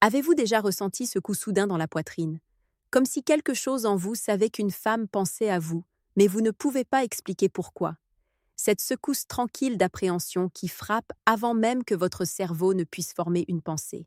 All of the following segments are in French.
Avez-vous déjà ressenti ce coup soudain dans la poitrine? Comme si quelque chose en vous savait qu'une femme pensait à vous, mais vous ne pouvez pas expliquer pourquoi. Cette secousse tranquille d'appréhension qui frappe avant même que votre cerveau ne puisse former une pensée.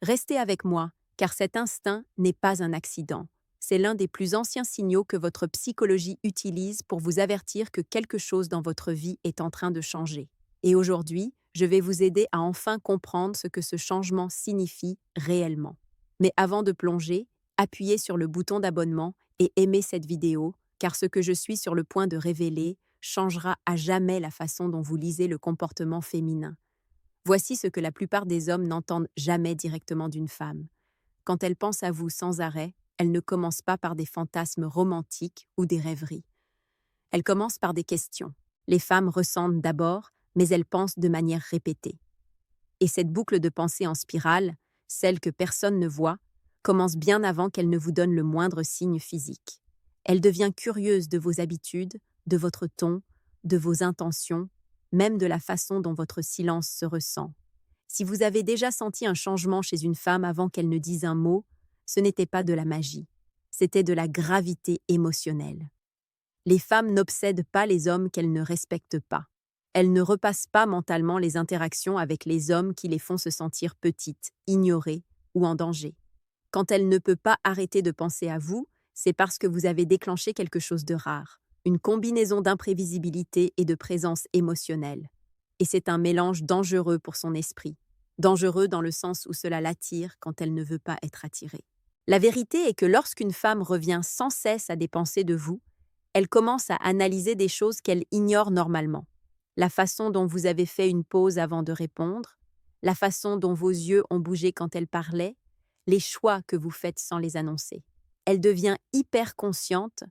Restez avec moi, car cet instinct n'est pas un accident. C'est l'un des plus anciens signaux que votre psychologie utilise pour vous avertir que quelque chose dans votre vie est en train de changer. Et aujourd'hui, je vais vous aider à enfin comprendre ce que ce changement signifie réellement. Mais avant de plonger, appuyez sur le bouton d'abonnement et aimez cette vidéo, car ce que je suis sur le point de révéler changera à jamais la façon dont vous lisez le comportement féminin. Voici ce que la plupart des hommes n'entendent jamais directement d'une femme. Quand elle pense à vous sans arrêt, elle ne commence pas par des fantasmes romantiques ou des rêveries. Elle commence par des questions. Les femmes ressentent d'abord, mais elles pensent de manière répétée. Et cette boucle de pensée en spirale, celle que personne ne voit, commence bien avant qu'elle ne vous donne le moindre signe physique. Elle devient curieuse de vos habitudes, de votre ton, de vos intentions, même de la façon dont votre silence se ressent. Si vous avez déjà senti un changement chez une femme avant qu'elle ne dise un mot, ce n'était pas de la magie, c'était de la gravité émotionnelle. Les femmes n'obsèdent pas les hommes qu'elles ne respectent pas. Elles ne repassent pas mentalement les interactions avec les hommes qui les font se sentir petites, ignorées ou en danger. Quand elle ne peut pas arrêter de penser à vous, c'est parce que vous avez déclenché quelque chose de rare, une combinaison d'imprévisibilité et de présence émotionnelle. Et c'est un mélange dangereux pour son esprit. Dangereux dans le sens où cela l'attire quand elle ne veut pas être attirée. La vérité est que lorsqu'une femme revient sans cesse à des pensées de vous, elle commence à analyser des choses qu'elle ignore normalement. La façon dont vous avez fait une pause avant de répondre, la façon dont vos yeux ont bougé quand elle parlait, les choix que vous faites sans les annoncer. Elle devient hyper consciente,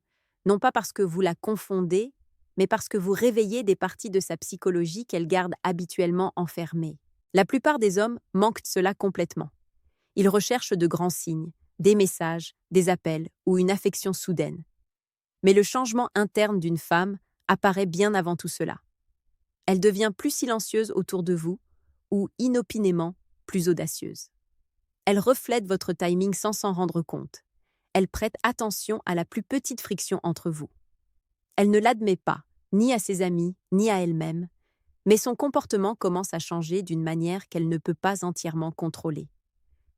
non pas parce que vous la confondez, mais parce que vous réveillez des parties de sa psychologie qu'elle garde habituellement enfermées. La plupart des hommes manquent de cela complètement. Ils recherchent de grands signes, des messages, des appels ou une affection soudaine. Mais le changement interne d'une femme apparaît bien avant tout cela. Elle devient plus silencieuse autour de vous ou, inopinément, plus audacieuse. Elle reflète votre timing sans s'en rendre compte. Elle prête attention à la plus petite friction entre vous. Elle ne l'admet pas, ni à ses amis, ni à elle-même, mais son comportement commence à changer d'une manière qu'elle ne peut pas entièrement contrôler.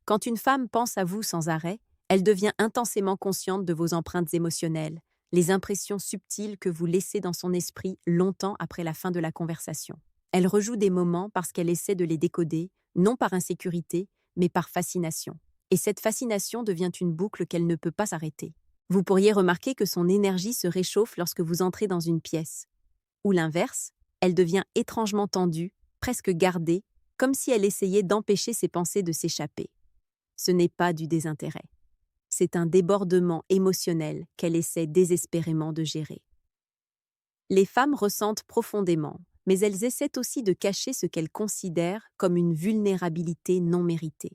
Quand une femme pense à vous sans arrêt, elle devient intensément consciente de vos empreintes émotionnelles, les impressions subtiles que vous laissez dans son esprit longtemps après la fin de la conversation. Elle rejoue des moments parce qu'elle essaie de les décoder, non par insécurité, mais par fascination. Et cette fascination devient une boucle qu'elle ne peut pas s'arrêter. Vous pourriez remarquer que son énergie se réchauffe lorsque vous entrez dans une pièce. Ou l'inverse, elle devient étrangement tendue, presque gardée, comme si elle essayait d'empêcher ses pensées de s'échapper. Ce n'est pas du désintérêt. C'est un débordement émotionnel qu'elle essaie désespérément de gérer. Les femmes ressentent profondément, mais elles essaient aussi de cacher ce qu'elles considèrent comme une vulnérabilité non méritée.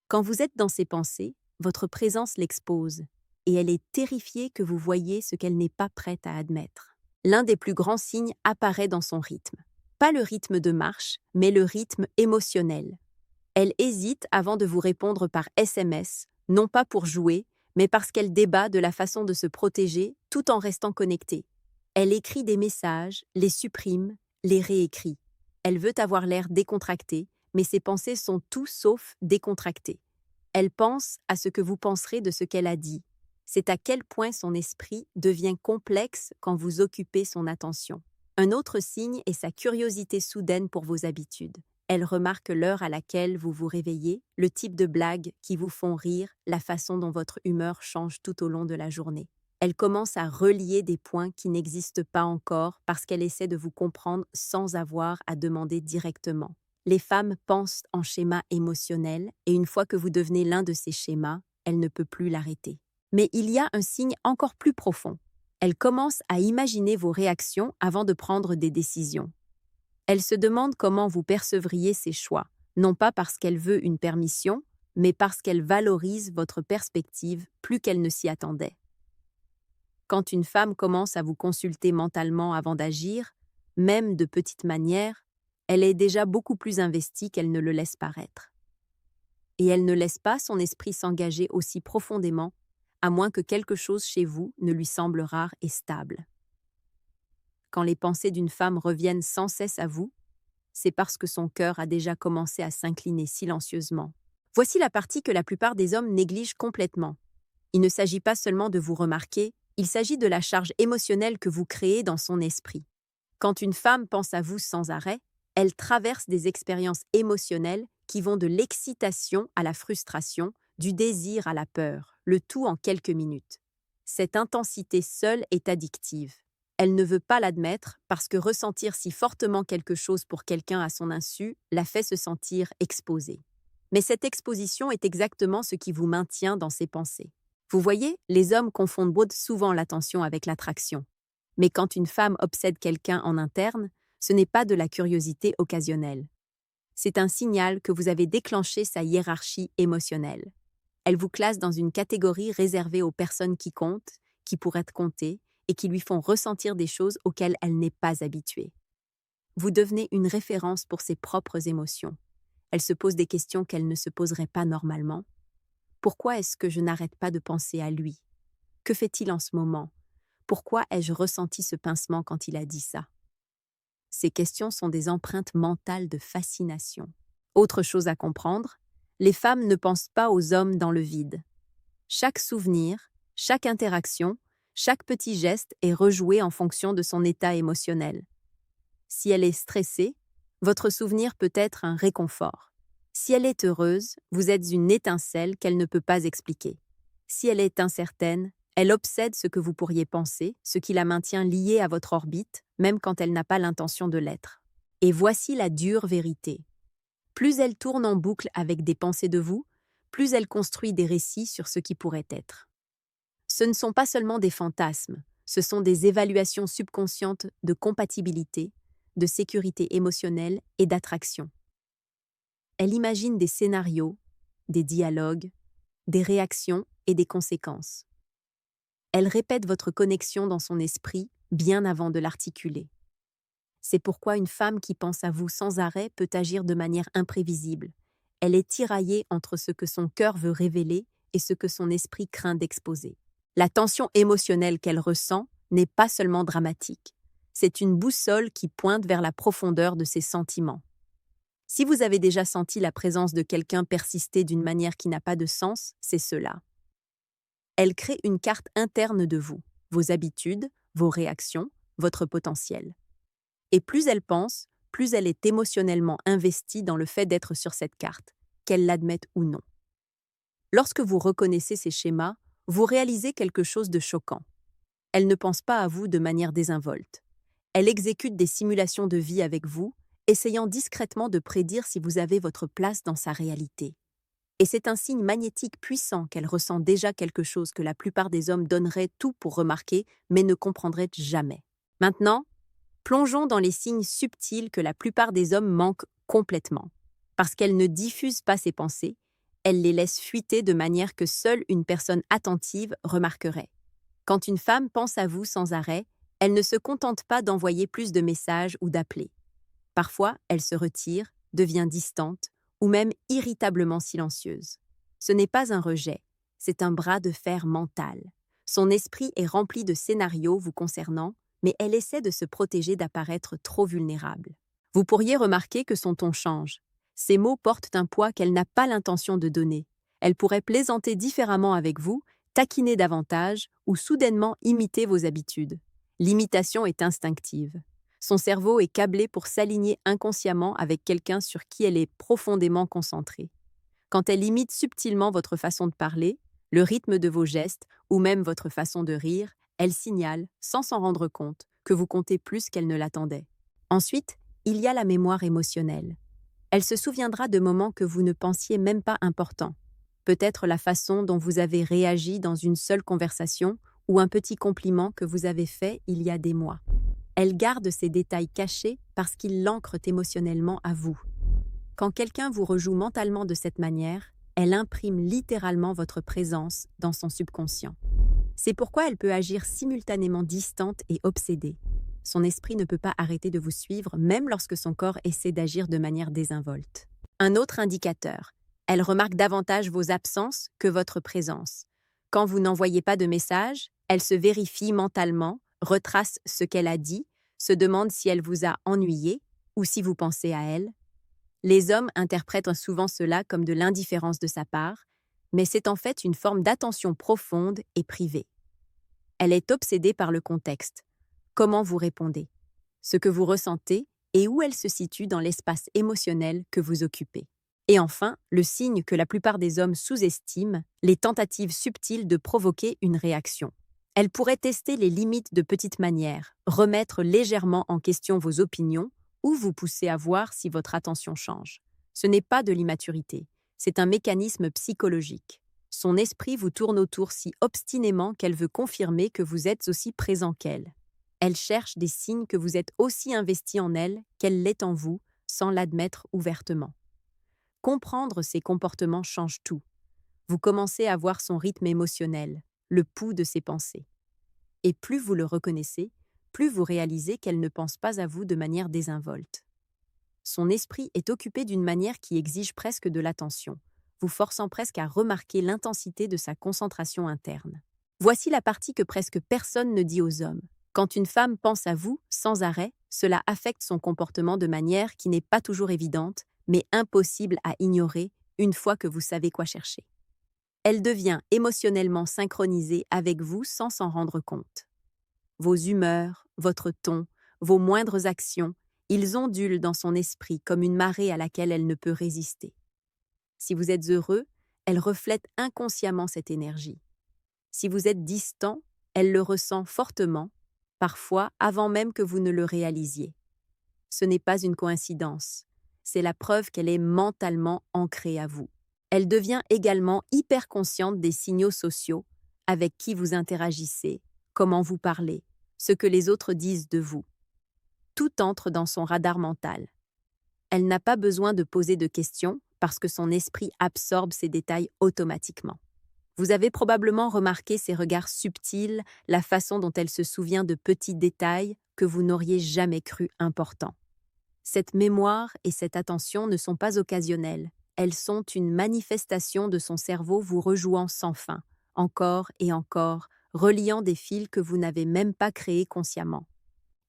Quand vous êtes dans ses pensées, votre présence l'expose, et elle est terrifiée que vous voyiez ce qu'elle n'est pas prête à admettre. L'un des plus grands signes apparaît dans son rythme. Pas le rythme de marche, mais le rythme émotionnel. Elle hésite avant de vous répondre par SMS, non pas pour jouer, mais parce qu'elle débat de la façon de se protéger tout en restant connectée. Elle écrit des messages, les supprime, les réécrit. Elle veut avoir l'air décontractée, mais ses pensées sont tout sauf décontractées. Elle pense à ce que vous penserez de ce qu'elle a dit. C'est à quel point son esprit devient complexe quand vous occupez son attention. Un autre signe est sa curiosité soudaine pour vos habitudes. Elle remarque l'heure à laquelle vous vous réveillez, le type de blagues qui vous font rire, la façon dont votre humeur change tout au long de la journée. Elle commence à relier des points qui n'existent pas encore parce qu'elle essaie de vous comprendre sans avoir à demander directement. Les femmes pensent en schémas émotionnels et une fois que vous devenez l'un de ces schémas, elle ne peut plus l'arrêter. Mais il y a un signe encore plus profond. Elle commence à imaginer vos réactions avant de prendre des décisions. Elle se demande comment vous percevriez ses choix, non pas parce qu'elle veut une permission, mais parce qu'elle valorise votre perspective plus qu'elle ne s'y attendait. Quand une femme commence à vous consulter mentalement avant d'agir, même de petites manières, elle est déjà beaucoup plus investie qu'elle ne le laisse paraître. et elle ne laisse pas son esprit s'engager aussi profondément, à moins que quelque chose chez vous ne lui semble rare et stable. Quand les pensées d'une femme reviennent sans cesse à vous, c'est parce que son cœur a déjà commencé à s'incliner silencieusement. Voici la partie que la plupart des hommes négligent complètement. Il ne s'agit pas seulement de vous remarquer, il s'agit de la charge émotionnelle que vous créez dans son esprit. Quand une femme pense à vous sans arrêt, elle traverse des expériences émotionnelles qui vont de l'excitation à la frustration, du désir à la peur, le tout en quelques minutes. Cette intensité seule est addictive. Elle ne veut pas l'admettre parce que ressentir si fortement quelque chose pour quelqu'un à son insu la fait se sentir exposée. Mais cette exposition est exactement ce qui vous maintient dans ses pensées. Vous voyez, les hommes confondent souvent l'attention avec l'attraction. Mais quand une femme obsède quelqu'un en interne, ce n'est pas de la curiosité occasionnelle. C'est un signal que vous avez déclenché sa hiérarchie émotionnelle. Elle vous classe dans une catégorie réservée aux personnes qui comptent, qui pourraient compter, et qui lui font ressentir des choses auxquelles elle n'est pas habituée. Vous devenez une référence pour ses propres émotions. Elle se pose des questions qu'elle ne se poserait pas normalement. Pourquoi est-ce que je n'arrête pas de penser à lui? Que fait-il en ce moment? Pourquoi ai-je ressenti ce pincement quand il a dit ça? Ces questions sont des empreintes mentales de fascination. Autre chose à comprendre, les femmes ne pensent pas aux hommes dans le vide. Chaque souvenir, chaque interaction, chaque petit geste est rejoué en fonction de son état émotionnel. Si elle est stressée, votre souvenir peut être un réconfort. Si elle est heureuse, vous êtes une étincelle qu'elle ne peut pas expliquer. Si elle est incertaine, elle obsède ce que vous pourriez penser, ce qui la maintient liée à votre orbite, même quand elle n'a pas l'intention de l'être. Et voici la dure vérité. Plus elle tourne en boucle avec des pensées de vous, plus elle construit des récits sur ce qui pourrait être. Ce ne sont pas seulement des fantasmes, ce sont des évaluations subconscientes de compatibilité, de sécurité émotionnelle et d'attraction. Elle imagine des scénarios, des dialogues, des réactions et des conséquences. Elle répète votre connexion dans son esprit bien avant de l'articuler. C'est pourquoi une femme qui pense à vous sans arrêt peut agir de manière imprévisible. Elle est tiraillée entre ce que son cœur veut révéler et ce que son esprit craint d'exposer. La tension émotionnelle qu'elle ressent n'est pas seulement dramatique. C'est une boussole qui pointe vers la profondeur de ses sentiments. Si vous avez déjà senti la présence de quelqu'un persister d'une manière qui n'a pas de sens, c'est cela. Elle crée une carte interne de vous, vos habitudes, vos réactions, votre potentiel. Et plus elle pense, plus elle est émotionnellement investie dans le fait d'être sur cette carte, qu'elle l'admette ou non. Lorsque vous reconnaissez ces schémas, vous réalisez quelque chose de choquant. Elle ne pense pas à vous de manière désinvolte. Elle exécute des simulations de vie avec vous, essayant discrètement de prédire si vous avez votre place dans sa réalité. Et c'est un signe magnétique puissant qu'elle ressent déjà quelque chose que la plupart des hommes donneraient tout pour remarquer, mais ne comprendraient jamais. Maintenant, plongeons dans les signes subtils que la plupart des hommes manquent complètement. Parce qu'elle ne diffuse pas ses pensées, elle les laisse fuiter de manière que seule une personne attentive remarquerait. Quand une femme pense à vous sans arrêt, elle ne se contente pas d'envoyer plus de messages ou d'appeler. Parfois, elle se retire, devient distante, ou même irritablement silencieuse. Ce n'est pas un rejet, c'est un bras de fer mental. Son esprit est rempli de scénarios vous concernant, mais elle essaie de se protéger d'apparaître trop vulnérable. Vous pourriez remarquer que son ton change. Ses mots portent un poids qu'elle n'a pas l'intention de donner. Elle pourrait plaisanter différemment avec vous, taquiner davantage ou soudainement imiter vos habitudes. L'imitation est instinctive. Son cerveau est câblé pour s'aligner inconsciemment avec quelqu'un sur qui elle est profondément concentrée. Quand elle imite subtilement votre façon de parler, le rythme de vos gestes ou même votre façon de rire, elle signale, sans s'en rendre compte, que vous comptez plus qu'elle ne l'attendait. Ensuite, il y a la mémoire émotionnelle. Elle se souviendra de moments que vous ne pensiez même pas importants. Peut-être la façon dont vous avez réagi dans une seule conversation ou un petit compliment que vous avez fait il y a des mois. Elle garde ces détails cachés parce qu'ils l'ancrent émotionnellement à vous. Quand quelqu'un vous rejoue mentalement de cette manière, elle imprime littéralement votre présence dans son subconscient. C'est pourquoi elle peut agir simultanément distante et obsédée. Son esprit ne peut pas arrêter de vous suivre, même lorsque son corps essaie d'agir de manière désinvolte. Un autre indicateur, Elle remarque davantage vos absences que votre présence. Quand vous n'envoyez pas de message, elle se vérifie mentalement, retrace ce qu'elle a dit, se demande si elle vous a ennuyé ou si vous pensez à elle. Les hommes interprètent souvent cela comme de l'indifférence de sa part, mais c'est en fait une forme d'attention profonde et privée. Elle est obsédée par le contexte. Comment vous répondez, ce que vous ressentez et où elle se situe dans l'espace émotionnel que vous occupez. Et enfin, le signe que la plupart des hommes sous-estiment, les tentatives subtiles de provoquer une réaction. Elle pourrait tester les limites de petites manières, remettre légèrement en question vos opinions ou vous pousser à voir si votre attention change. Ce n'est pas de l'immaturité, c'est un mécanisme psychologique. Son esprit vous tourne autour si obstinément qu'elle veut confirmer que vous êtes aussi présent qu'elle. Elle cherche des signes que vous êtes aussi investi en elle qu'elle l'est en vous, sans l'admettre ouvertement. Comprendre ses comportements change tout. Vous commencez à voir son rythme émotionnel, le pouls de ses pensées. Et plus vous le reconnaissez, plus vous réalisez qu'elle ne pense pas à vous de manière désinvolte. Son esprit est occupé d'une manière qui exige presque de l'attention, vous forçant presque à remarquer l'intensité de sa concentration interne. Voici la partie que presque personne ne dit aux hommes. Quand une femme pense à vous, sans arrêt, cela affecte son comportement de manière qui n'est pas toujours évidente, mais impossible à ignorer une fois que vous savez quoi chercher. Elle devient émotionnellement synchronisée avec vous sans s'en rendre compte. Vos humeurs, votre ton, vos moindres actions, ils ondulent dans son esprit comme une marée à laquelle elle ne peut résister. Si vous êtes heureux, elle reflète inconsciemment cette énergie. Si vous êtes distant, elle le ressent fortement, parfois avant même que vous ne le réalisiez. Ce n'est pas une coïncidence, c'est la preuve qu'elle est mentalement ancrée à vous. Elle devient également hyper consciente des signaux sociaux, avec qui vous interagissez, comment vous parlez, ce que les autres disent de vous. Tout entre dans son radar mental. Elle n'a pas besoin de poser de questions parce que son esprit absorbe ces détails automatiquement. Vous avez probablement remarqué ses regards subtils, la façon dont elle se souvient de petits détails que vous n'auriez jamais cru importants. Cette mémoire et cette attention ne sont pas occasionnelles. Elles sont une manifestation de son cerveau vous rejouant sans fin, encore et encore, reliant des fils que vous n'avez même pas créés consciemment.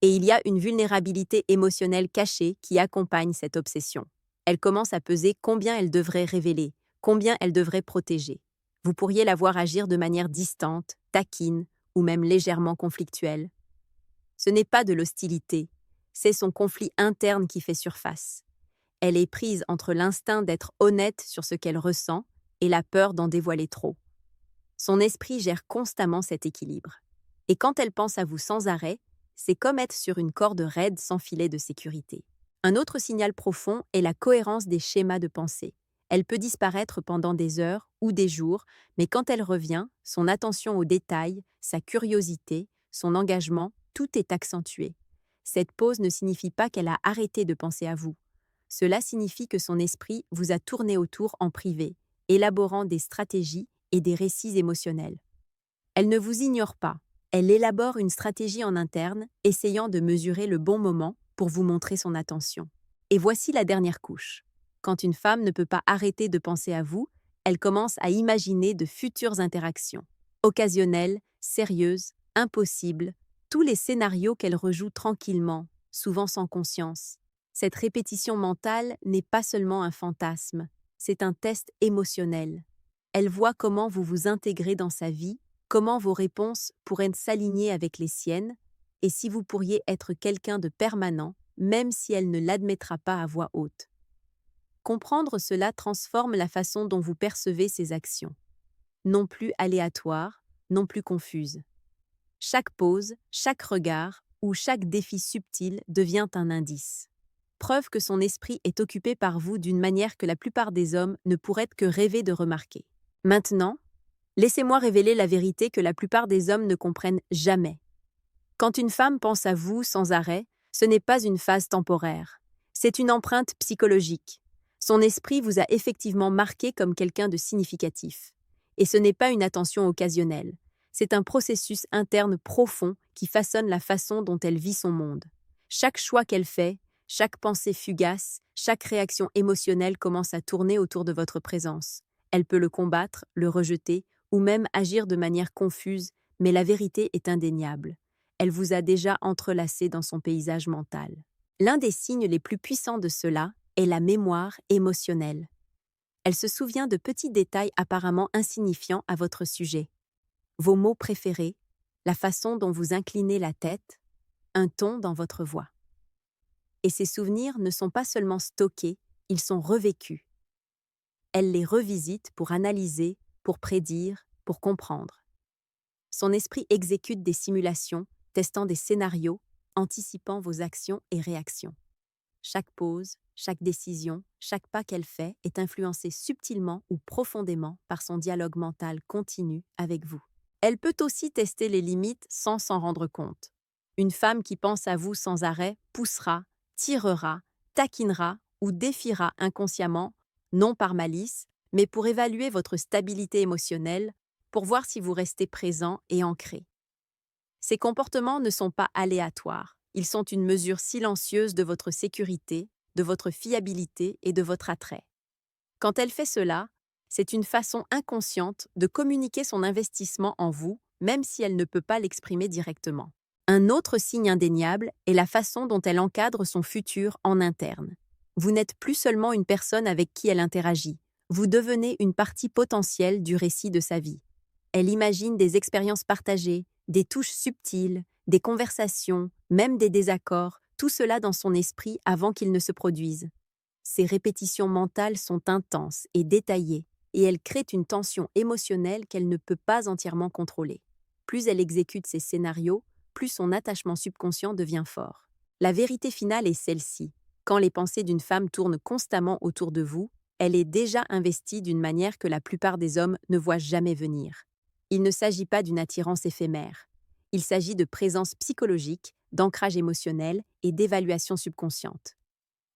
Et il y a une vulnérabilité émotionnelle cachée qui accompagne cette obsession. Elle commence à peser combien elle devrait révéler, combien elle devrait protéger. Vous pourriez la voir agir de manière distante, taquine ou même légèrement conflictuelle. Ce n'est pas de l'hostilité, c'est son conflit interne qui fait surface. Elle est prise entre l'instinct d'être honnête sur ce qu'elle ressent et la peur d'en dévoiler trop. Son esprit gère constamment cet équilibre. Et quand elle pense à vous sans arrêt, c'est comme être sur une corde raide sans filet de sécurité. Un autre signal profond est la cohérence des schémas de pensée. Elle peut disparaître pendant des heures ou des jours, mais quand elle revient, son attention aux détails, sa curiosité, son engagement, tout est accentué. Cette pause ne signifie pas qu'elle a arrêté de penser à vous. Cela signifie que son esprit vous a tourné autour en privé, élaborant des stratégies et des récits émotionnels. Elle ne vous ignore pas. Elle élabore une stratégie en interne, essayant de mesurer le bon moment pour vous montrer son attention. Et voici la dernière couche. Quand une femme ne peut pas arrêter de penser à vous, elle commence à imaginer de futures interactions. Occasionnelles, sérieuses, impossibles, tous les scénarios qu'elle rejoue tranquillement, souvent sans conscience. Cette répétition mentale n'est pas seulement un fantasme, c'est un test émotionnel. Elle voit comment vous vous intégrez dans sa vie, comment vos réponses pourraient s'aligner avec les siennes, et si vous pourriez être quelqu'un de permanent, même si elle ne l'admettra pas à voix haute. Comprendre cela transforme la façon dont vous percevez ses actions. Non plus aléatoires, non plus confuses. Chaque pause, chaque regard ou chaque défi subtil devient un indice. Preuve que son esprit est occupé par vous d'une manière que la plupart des hommes ne pourraient que rêver de remarquer. Maintenant, laissez-moi révéler la vérité que la plupart des hommes ne comprennent jamais. Quand une femme pense à vous sans arrêt, ce n'est pas une phase temporaire. C'est une empreinte psychologique. Son esprit vous a effectivement marqué comme quelqu'un de significatif. Et ce n'est pas une attention occasionnelle. C'est un processus interne profond qui façonne la façon dont elle vit son monde. Chaque choix qu'elle fait, Chaque pensée fugace, chaque réaction émotionnelle commence à tourner autour de votre présence. Elle peut le combattre, le rejeter, ou même agir de manière confuse, mais la vérité est indéniable. Elle vous a déjà entrelacé dans son paysage mental. L'un des signes les plus puissants de cela est la mémoire émotionnelle. Elle se souvient de petits détails apparemment insignifiants à votre sujet. Vos mots préférés, la façon dont vous inclinez la tête, un ton dans votre voix. Et ces souvenirs ne sont pas seulement stockés, ils sont revécus. Elle les revisite pour analyser, pour prédire, pour comprendre. Son esprit exécute des simulations, testant des scénarios, anticipant vos actions et réactions. Chaque pause, chaque décision, chaque pas qu'elle fait est influencé subtilement ou profondément par son dialogue mental continu avec vous. Elle peut aussi tester les limites sans s'en rendre compte. Une femme qui pense à vous sans arrêt poussera, tirera, taquinera ou défiera inconsciemment, non par malice, mais pour évaluer votre stabilité émotionnelle, pour voir si vous restez présent et ancré. Ces comportements ne sont pas aléatoires, ils sont une mesure silencieuse de votre sécurité, de votre fiabilité et de votre attrait. Quand elle fait cela, c'est une façon inconsciente de communiquer son investissement en vous, même si elle ne peut pas l'exprimer directement. Un autre signe indéniable est la façon dont elle encadre son futur en interne. Vous n'êtes plus seulement une personne avec qui elle interagit, vous devenez une partie potentielle du récit de sa vie. Elle imagine des expériences partagées, des touches subtiles, des conversations, même des désaccords, tout cela dans son esprit avant qu'ils ne se produisent. Ces répétitions mentales sont intenses et détaillées, et elles créent une tension émotionnelle qu'elle ne peut pas entièrement contrôler. Plus elle exécute ces scénarios, plus son attachement subconscient devient fort. La vérité finale est celle-ci. Quand les pensées d'une femme tournent constamment autour de vous, elle est déjà investie d'une manière que la plupart des hommes ne voient jamais venir. Il ne s'agit pas d'une attirance éphémère. Il s'agit de présence psychologique, d'ancrage émotionnel et d'évaluation subconsciente.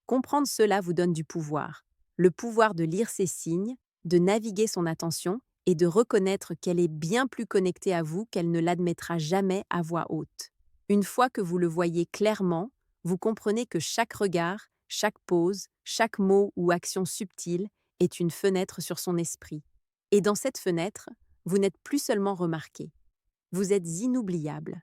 Comprendre cela vous donne du pouvoir. Le pouvoir de lire ses signes, de naviguer son attention et de reconnaître qu'elle est bien plus connectée à vous qu'elle ne l'admettra jamais à voix haute. Une fois que vous le voyez clairement, vous comprenez que chaque regard, chaque pause, chaque mot ou action subtile est une fenêtre sur son esprit. Et dans cette fenêtre, vous n'êtes plus seulement remarqué, vous êtes inoubliable.